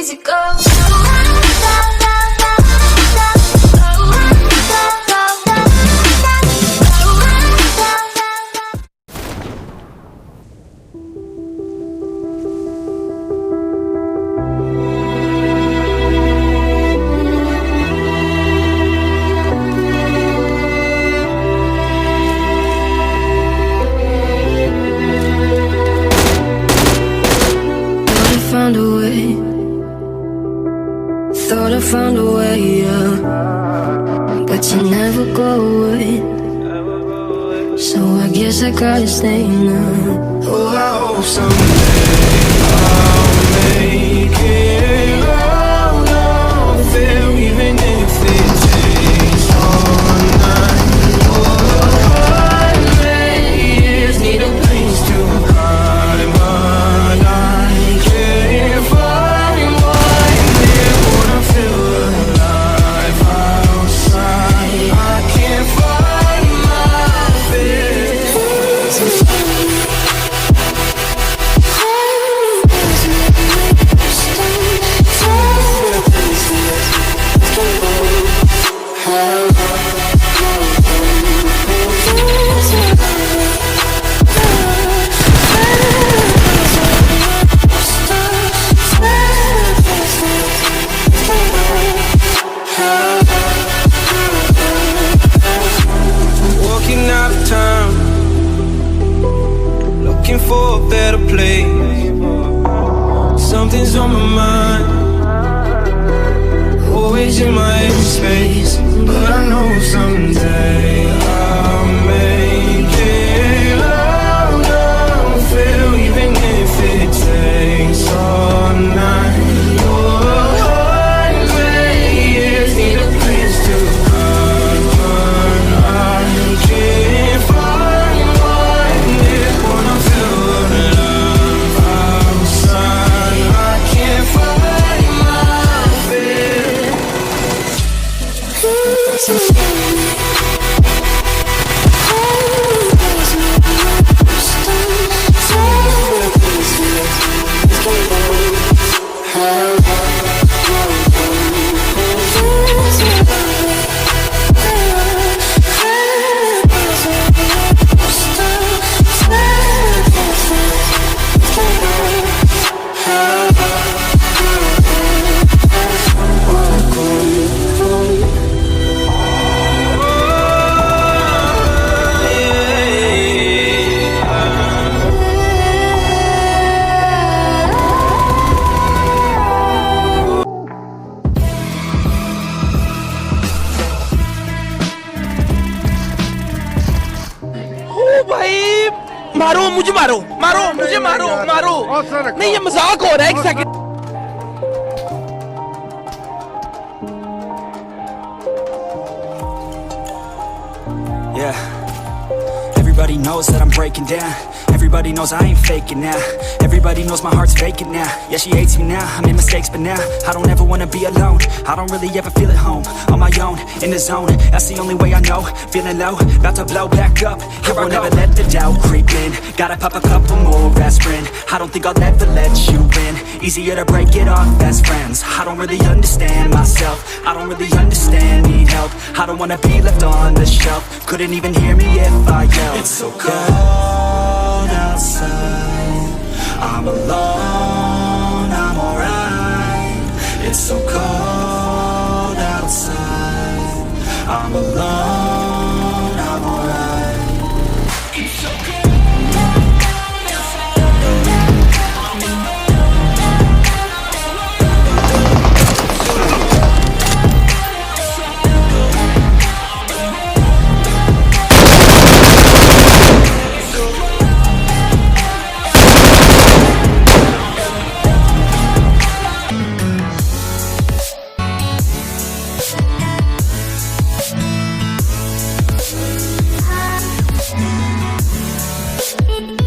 easy go. Found a way, thought I found a way, yeah. But you never go away, so I guess I gotta stay now. Oh, I hope someday I'll make it out of there, even if it takes all night. Oh, 100 years, need a place to hide, but I can't find one there. Wanna feel alive outside, I can't find my fear. Walking out of town, looking for a better place. Something's on my mind, always in my empty space. But I know someday I'll make it out of here, even if it takes all night. Oh, 100 years, need a place to hide, but I can't find one there. Wanna feel alive outside, I can't find my fear. भाई मारो मुझे, मारो मारो मुझे, मारो मारो। नहीं, ये मजाक हो रहा है। एक second. Yeah, everybody knows that I'm breaking down. Everybody knows I ain't faking now. Everybody knows my heart's vacant now. Yeah, she hates me now, I made mistakes but now I don't ever wanna be alone. I don't really ever feel at home. On my own, in the zone, that's the only way I know. Feeling low, about to blow back up. Here I never let the doubt creep in. Gotta pop a couple more aspirin. I don't think I'll ever let you in. Easier to break it off best friends. I don't really understand myself, I don't really understand, need help. I don't wanna be left on the shelf. Couldn't even hear me if I yelled. It's so cold outside, I'm alone